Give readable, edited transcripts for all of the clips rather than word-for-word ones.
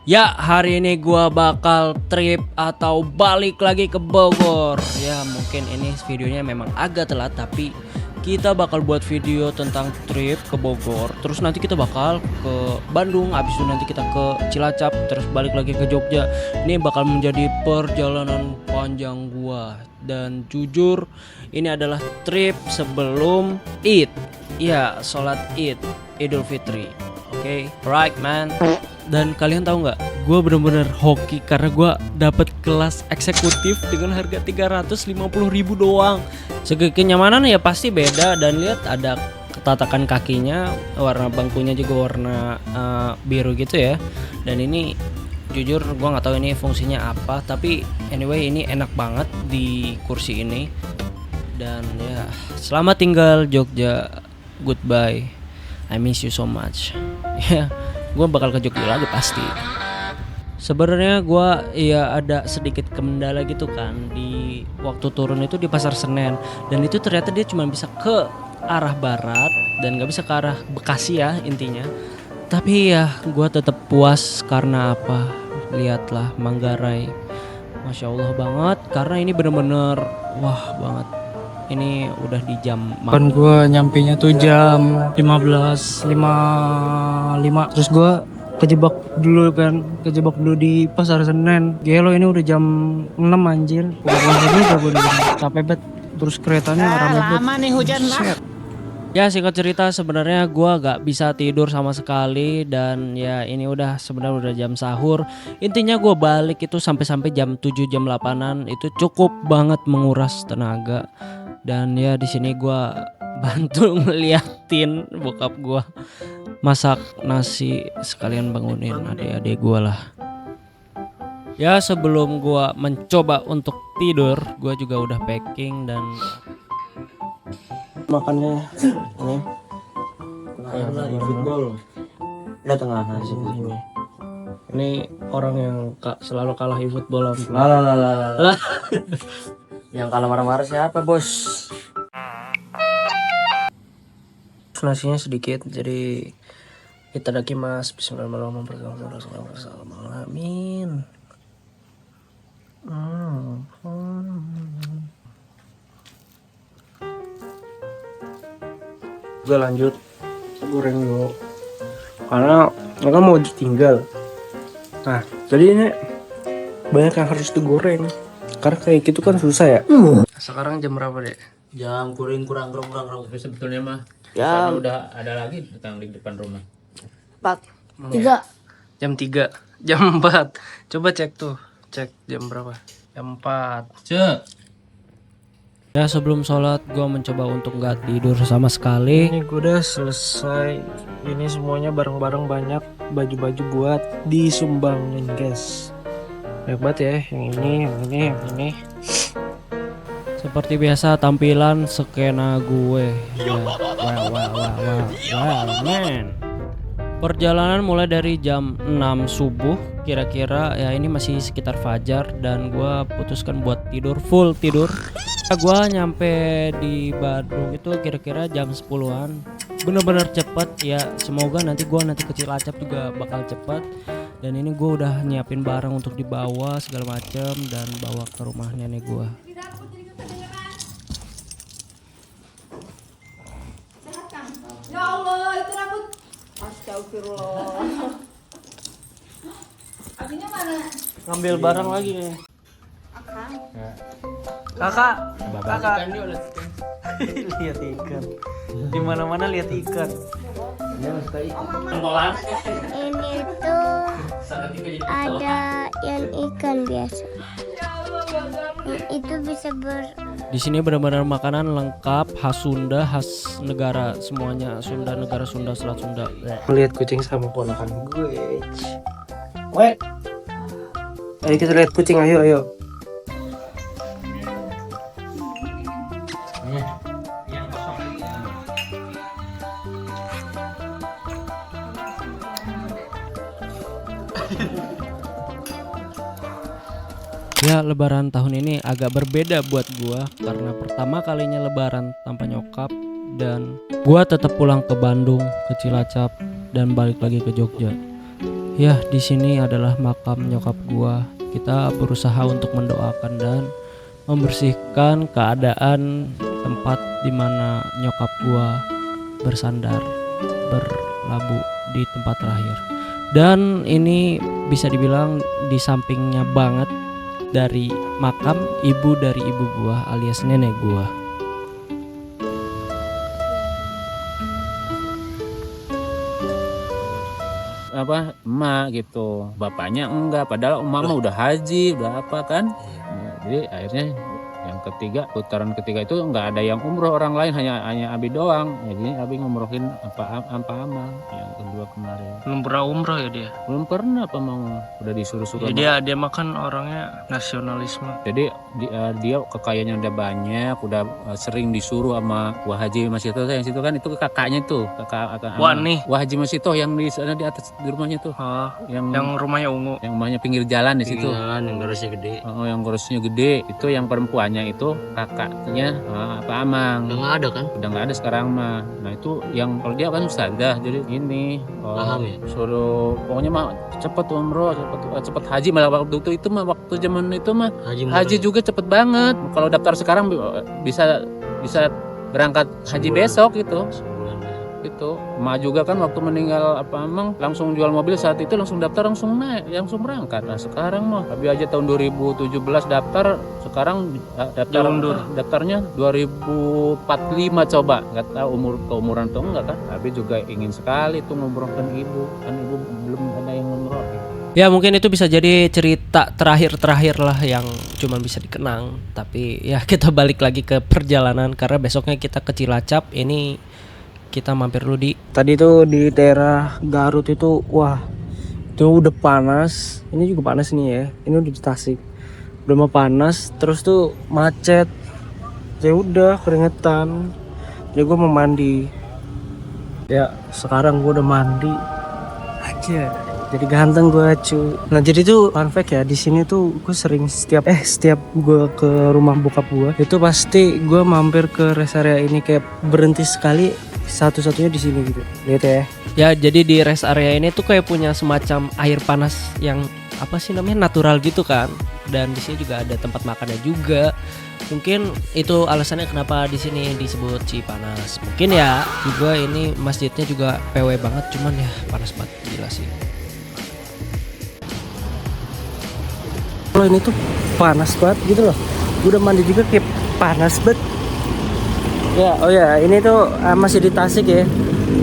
Ya, hari ini gua bakal trip atau balik lagi ke Bogor. Ya, mungkin ini videonya memang agak telat, tapi kita bakal buat video tentang trip ke Bogor. Terus nanti kita bakal ke Bandung, habis itu nanti kita ke Cilacap, terus balik lagi ke Jogja. Ini bakal menjadi perjalanan panjang gua. Dan jujur, ini adalah trip sebelum Id. Ya, sholat Id, Idul Fitri. Oke, right man. Dan kalian tahu nggak? Gue bener-bener hoki karena gue dapat kelas eksekutif dengan harga 350.000 doang. Segi kenyamanan ya pasti beda, dan lihat ada tatakan kakinya, warna bangkunya juga warna biru gitu ya. Dan ini jujur gue nggak tahu ini fungsinya apa, tapi anyway ini enak banget di kursi ini. Dan ya, selamat tinggal Jogja, goodbye, I miss you so much. Ya, gue bakal ke Jogja lagi pasti. Sebenarnya gue ya ada sedikit kendala gitu kan di waktu turun itu di Pasar Senen, dan itu ternyata dia cuma bisa ke arah barat dan nggak bisa ke arah Bekasi ya intinya. Tapi ya gue tetap puas karena apa? Lihatlah Manggarai, masya Allah banget, karena ini bener-bener wah banget. Ini udah di jam Kan gue nyampenya tuh jam 15.55. Terus gue kejebak dulu di Pasar Senen. Gelo ini udah jam 6 anjir. Udah gue capek banget. Terus keretanya rame banget. Lama nih hujan lah. Ya, singkat cerita sebenarnya gua gak bisa tidur sama sekali, dan ya ini udah sebenarnya udah jam sahur. Intinya gua balik itu sampai jam 7 jam 8-an itu cukup banget menguras tenaga. Dan ya di sini gua bantu ngeliatin bokap gua masak nasi sekalian bangunin adik-adik gua lah. Ya, sebelum gua mencoba untuk tidur, gua juga udah packing dan Makannya ini. football. Udah tengah nasi ini. Ini orang yang selalu kalah di football. Lah. Yang kalah marah-marah siapa, Bos? Nasinya sedikit, jadi itadakimasu, bismillahirrahmanirrahim. Amin. Gue lanjut goreng dulu karena mereka mau ditinggal. Nah, jadi ini banyak yang harus digoreng karena kayak gitu kan susah ya. Sekarang jam berapa, Dek? Jam kurang tapi sebetulnya mah Ya, udah ada lagi datang di depan rumah. 3. Jam 3, jam 4. Coba cek tuh, cek jam berapa? Jam 4. Cek. Ya, sebelum sholat gue mencoba untuk nggak tidur sama sekali. ini gue udah selesai. Ini semuanya barang-barang banyak, baju-baju buat disumbangin, guys. Banyak banget ya, yang ini. Seperti biasa tampilan skena gue. Ya, wow, man. Perjalanan mulai dari jam 6 subuh kira-kira, ya ini masih sekitar fajar, dan gue putuskan buat tidur, full tidur. Gue nyampe di Bandung itu kira-kira jam 10-an. Bener-bener cepet ya, semoga nanti gue ke Cilacap juga bakal cepet. Dan ini gue udah nyiapin barang untuk dibawa segala macem dan bawa ke rumah nenek gue. Ya Allah, itu rambut. Astagfirullah. Abinya mana? Ngambil barang lagi nih. Kakak. Lihat ikan. Di mana-mana lihat ikan. Ini tuh ada yang ikan biasa. Itu bisa Di sini benar-benar makanan lengkap, khas Sunda, khas negara semuanya. Sunda, negara Sunda, Selat Sunda. Melihat kucing sama ponakan gue. Weh. Ayo kita lihat kucing, ayo. Ya, lebaran tahun ini agak berbeda buat gua karena pertama kalinya lebaran tanpa nyokap, dan gua tetap pulang ke Bandung, ke Cilacap, dan balik lagi ke Jogja. Ya, di sini adalah makam nyokap gua. Kita berusaha untuk mendoakan dan membersihkan keadaan tempat di mana nyokap gua bersandar, berlabuh di tempat terakhir. Dan ini bisa dibilang di sampingnya banget dari makam ibu dari ibu gua alias nenek gua. Apa emak gitu, bapaknya enggak, padahal mama udah haji udah apa kan. Nah, jadi akhirnya yang ketiga, putaran ketiga itu nggak ada yang umroh, orang lain hanya Abi doang. Jadi Abi ngumrohin apa Amal yang kedua kemarin. Belum pernah umroh ya dia. Belum pernah apa mau, udah disuruh-suruh. Ya, dia makan orangnya nasionalisme. Jadi dia kekayaannya udah banyak, udah sering disuruh sama Wah Haji Masito yang situ kan, itu kakaknya tuh, kakak Wah, nih. Wah Haji Masito yang di sana di atas di rumahnya tuh. Oh, yang rumahnya ungu. yang rumahnya pinggir jalan di situ. Yang garusnya gede. Oh, yang gorosnya gede itu yang perempuannya itu kakaknya apa Amang. Udah nggak ada kan? Udah nggak ada sekarang mah. Nah itu yang kalau dia kan ustazah, jadi ini Paham ya? suruh pokoknya mah cepet umroh, cepet haji, malah waktu itu mah waktu zaman itu mah haji juga cepet banget. Kalau daftar sekarang bisa berangkat haji besok gitu. Itu emak juga kan waktu meninggal apa Amang langsung jual mobil, saat itu langsung daftar, langsung naik, langsung berangkat. Nah sekarang mah Abi aja tahun 2017 daftar, sekarang daftarnya 2045 coba, nggak tahu keumuran atau enggak kan. Abi juga ingin sekali tuh ngumrohkan ibu, kan ibu belum ada yang ngumroh. Ya mungkin itu bisa jadi cerita terakhir lah yang cuma bisa dikenang. Tapi ya kita balik lagi ke perjalanan karena besoknya kita ke Cilacap. Ini kita mampir dulu di Tadi tuh di daerah Garut itu, wah itu udah panas. Ini juga panas nih ya. Ini udah di Tasik, udah mau panas. Terus tuh macet. Ya udah keringetan. Jadi gue mau mandi. Ya sekarang gue udah mandi aja. Jadi ganteng gue cu. Nah jadi tuh fun fact ya, di sini tuh gue sering setiap gue ke rumah bokap gue itu pasti gue mampir ke rest area ini, kayak berhenti sekali satu-satunya di sini gitu. Lihat ya. Ya jadi di rest area ini tuh kayak punya semacam air panas yang apa sih namanya, natural gitu kan. Dan di sini juga ada tempat makannya juga. Mungkin itu alasannya kenapa di sini disebut Cipanas. Mungkin ya juga ini masjidnya juga PW banget, cuman ya panas banget gila sih. Kalau ini tuh panas banget gitu loh. Gue udah mandi juga kayak panas banget. Ya, oh ya, ini tuh masih di Tasik ya.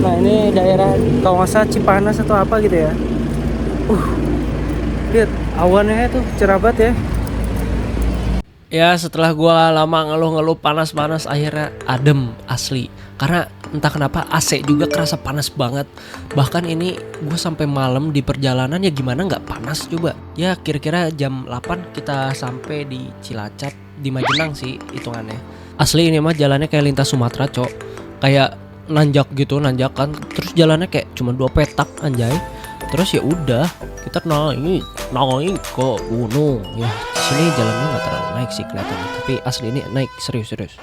Nah ini daerah kalau nggak salah Cipanas atau apa gitu ya. Lihat awannya tuh cerah banget ya. Ya setelah gua lama ngeluh-ngeluh panas-panas, akhirnya adem asli. Karena entah kenapa AC juga kerasa panas banget. Bahkan ini gue sampai malam di perjalanan, ya gimana nggak panas coba. Ya kira-kira jam 8 kita sampai di Cilacap, di Majenang sih hitungannya. Asli ini mah jalannya kayak lintas Sumatera cok. Kayak nanjak gitu, nanjakan. Terus jalannya kayak cuma 2 petak anjay. Terus ya udah kita naik ke gunung. Ya di sini jalannya nggak terlalu naik sih kelihatannya, tapi asli ini naik serius.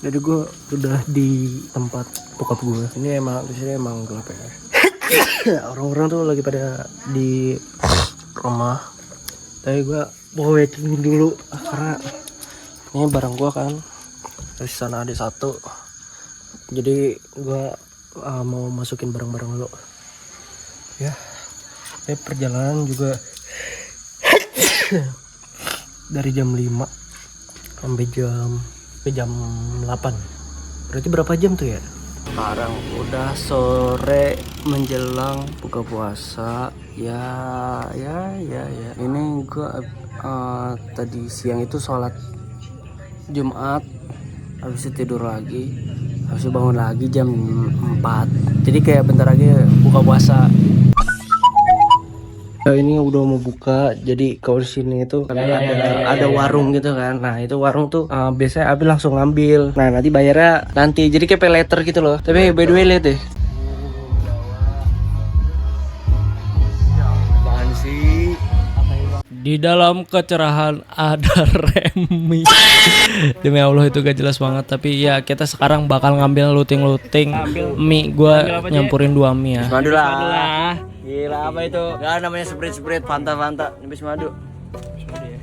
Jadi gue udah di tempat bokap gue. Ini emang di sini emang gelap ya. Orang-orang tuh lagi pada di rumah. Tapi gue mau waiting dulu karena ini barang gue kan. Dari sana ada satu. Jadi gue mau masukin barang-barang dulu. Ya. Ini perjalanan juga dari jam 5 sampai jam 8. Berarti berapa jam tuh ya? Sekarang udah sore menjelang buka puasa. Ya. Ini gua tadi siang itu sholat Jumat, habis itu tidur lagi, habis itu bangun lagi jam 4. Jadi kayak bentar lagi buka puasa. Nah, ini udah mau buka, jadi kalau di sini itu ada warung gitu kan. Nah itu warung tuh biasanya Abi langsung ngambil. Nah nanti bayarnya nanti, jadi kayak pay later gitu loh. Tapi by the way lihat deh. Di dalam kecerahan ada Remi. Demi Allah itu gak jelas banget. Tapi ya kita sekarang bakal ngambil luting-luting mie. Gua nyampurin 2 mie ya. Madu lah. Gila apa itu? Gak namanya sprite Fanta. Habis madu.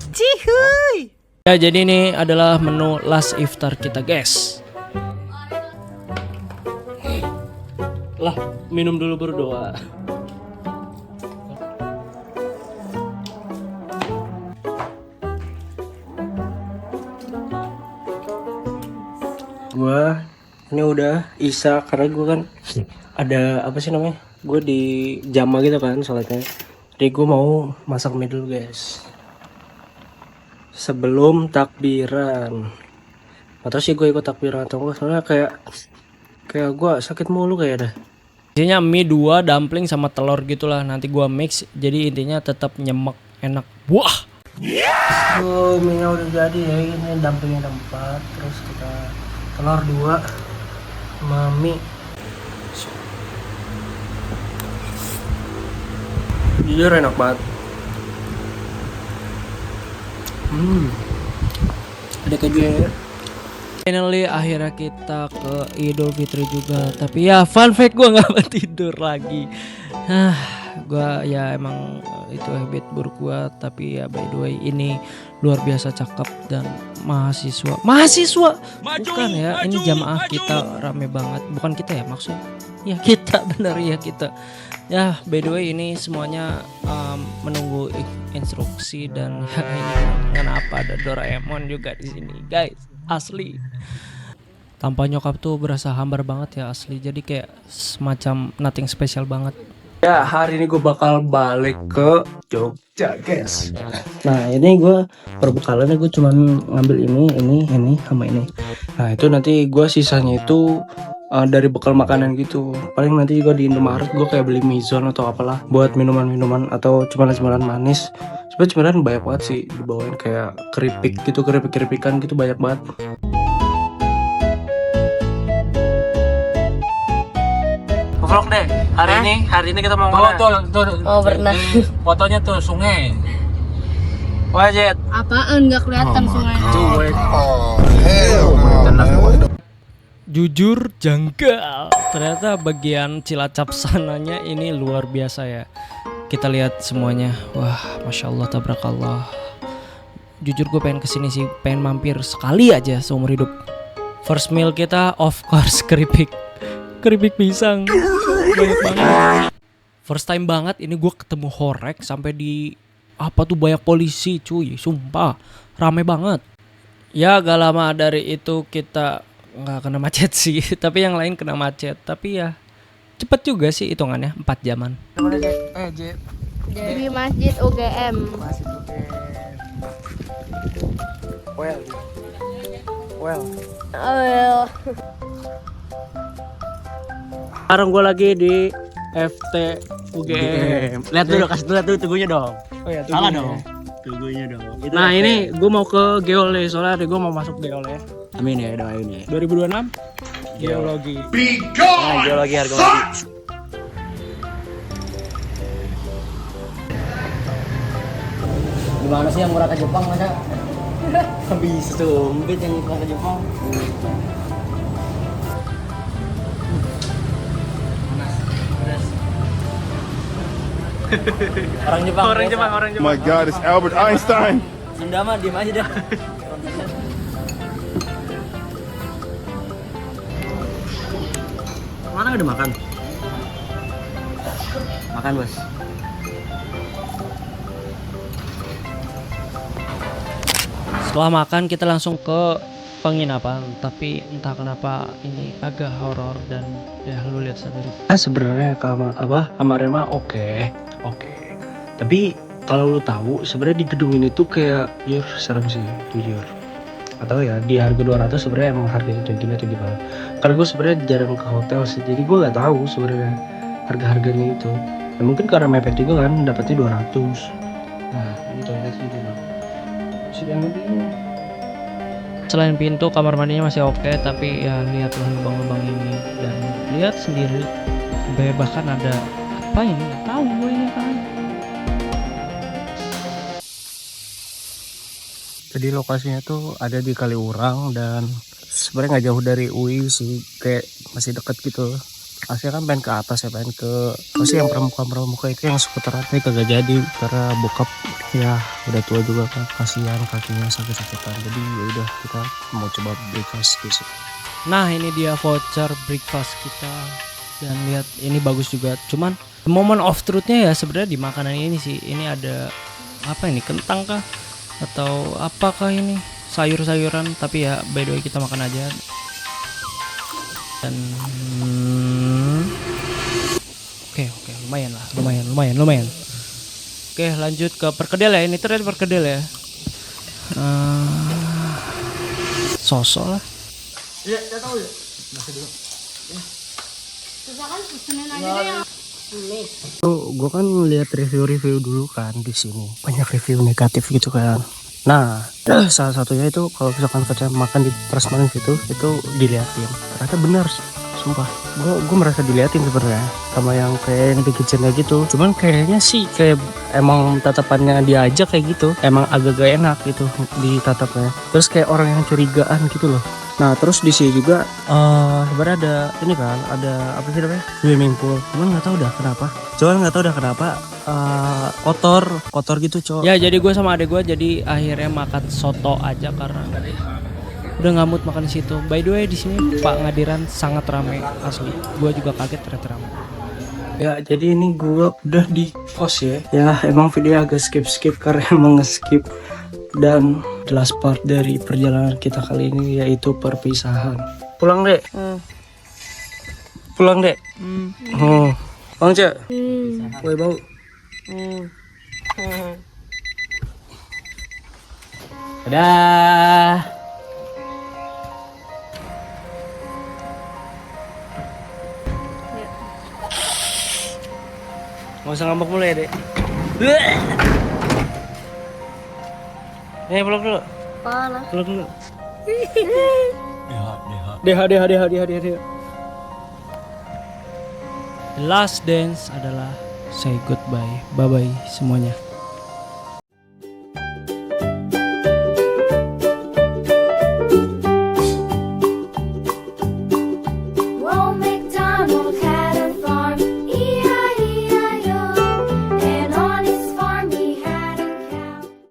Cihuy. Ya jadi ini adalah menu last iftar kita guys. Lah minum dulu berdoa. Gua ini udah Isya karena gua kan ada apa sih namanya? Gue di jama gitu kan sholatnya. Jadi gue mau masak mie dulu guys. Sebelum takbiran. Atau sih gue ikut takbiran atau enggak, soalnya kayak gue sakit mulu kayak dah. Isinya mie 2, dumpling sama telur gitulah. Nanti gua mix jadi intinya tetap nyemek enak. Wah. Oh, mie udah jadi ya. Ini dumplingnya ada 4, terus kita telur 2 sama mie. Jujur enak banget. Ada keju ya. Finally akhirnya kita ke Idul Fitri juga. Tapi ya fun fact gue gak tidur lagi. Gue ya emang itu habit buruk gue. Tapi ya by the way ini luar biasa cakep dan mahasiswa bukan ya, ini jamaah kita rame banget. Bukan kita ya maksudnya. Ya kita bener ya kita. Ya by the way ini semuanya menunggu instruksi dan ya ini kenapa ada Doraemon juga di sini guys. Asli tanpa nyokap tuh berasa hambar banget ya asli, jadi kayak semacam nothing special banget. Ya hari ini gue bakal balik ke Jogja guys. Nah ini gue perbekalannya gue cuman ngambil ini sama ini. Nah itu nanti gue sisanya itu dari bekal makanan gitu. Paling nanti juga di Indomaret gue kayak beli mizon atau apalah buat minuman atau cemilan manis. Sebenarnya cemilan banyak banget sih dibawain, kayak keripik gitu, keripik-keripikan gitu banyak banget. Vlog deh hari ini kita mau mana? Tuh. Oh, pernah. Fotonya tuh sungai. Wajib. Apaan nggak kelihatan sungai? Jujur janggal, ternyata bagian Cilacap sananya ini luar biasa ya. Kita lihat semuanya, wah masya Allah tabrakallah. Jujur gue pengen kesini sih, pengen mampir sekali aja seumur hidup. First meal kita of course keripik pisang, banyak banget. First time banget ini gue ketemu horek sampai di apa tuh banyak polisi cuy, sumpah rame banget. Ya gak lama dari itu kita nggak kena macet sih, tapi yang lain kena macet. Tapi ya cepet juga sih hitungannya 4 jaman. Dari Masjid UGM. Well. Oh, Sekarang gue lagi di FT UGM. Lihat dulu, kasih lihat dulu tugunya dong. Oh ya, salah dong. Tugunya dong. Itu nah FT. Ini gue mau ke geologi, soalnya gue mau masuk geologi. Amin ya, doain ya. 2026 geologi. Nah, geologi harga mati. Gimana sih yang murah ke Jepang masa? Bisa sumpit yang murah ke Jepang. Orang Jepang. Oh my God, it's Albert Einstein. Sunda mah diem aja dah. Mana udah makan? Makan bos. Setelah makan kita langsung ke penginapan, tapi entah kenapa ini agak horor dan ya lu lihat sendiri. Sebenarnya kamarnya mah oke. Tapi kalau lu tahu sebenarnya di gedung ini tuh kayak serem sih jujur. Atau ya di harga 200 sebenarnya emang harganya gini atau gimana? Karena gue sebenarnya jarang ke hotel sih, jadi gue nggak tahu sebenarnya harganya itu. Ya, mungkin karena mepet juga kan dapatnya 200. Nah ini toilet gitu loh. Selain pintu, kamar mandinya masih oke, tapi ya lihatlah lubang-lubang ini dan lihat sendiri. Bahkan ada apa ini? Nggak tahu gue ini kan. Jadi lokasinya tuh ada di Kaliurang dan sebenarnya nggak jauh dari UI sih, kayak masih deket gitu. Aslinya kan pengen ke atas ya, pengen ke masih yang pramuka itu yang seputaran, tapi kagak jadi karena bokap ya udah tua juga kan, kasihan kakinya sakit-sakitan. Jadi ya udah kita mau coba breakfast di situ. Nah ini dia voucher breakfast kita. Dan lihat ini bagus juga. Cuman moment of truthnya ya sebenarnya di makanan ini sih. Ini ada apa ini, kentang kah atau apakah ini, sayur-sayuran. Tapi ya by the way kita makan aja. Dan oke lumayan lah, lumayan. Oke lanjut ke perkedel ya. Ini ternyata perkedel ya. Sosok lah. Gue kan lihat review dulu kan di sini, banyak review negatif gitu kan. Nah, salah satunya itu kalau misalkan kita makan di Prasmanan itu diliatin. Ternyata benar sih, sumpah. Gue merasa diliatin sebenarnya sama yang kayak yang di kitchennya gitu. Cuman kayaknya sih kayak emang tatapannya dia aja kayak gitu. Emang agak gak enak gitu di tatapnya. Terus kayak orang yang curigaan gitu loh. Nah terus di sini juga sebenarnya ada ini kan, ada apa sih namanya, swimming pool. Cuman nggak tahu dah kenapa kotor gitu cowok. Ya jadi gue sama adek gue jadi akhirnya makan soto aja karena udah nggak mood makan di situ. By the way di sini Pak Ngadiran sangat ramai asli. Gue juga kaget ternyata ramai. Ya jadi ini gue udah di pos ya. Ya emang video agak skip karena emang nge-skip. Dan the last part dari perjalanan kita kali ini yaitu perpisahan. Pulang dek. Pulang dek. Pulang cek. Gue bau. Dadah. Nggak usah ngambek mulu ya dek. Peluk dulu. Parah. Peluk dulu. Deha. The last dance adalah say goodbye. Bye bye semuanya.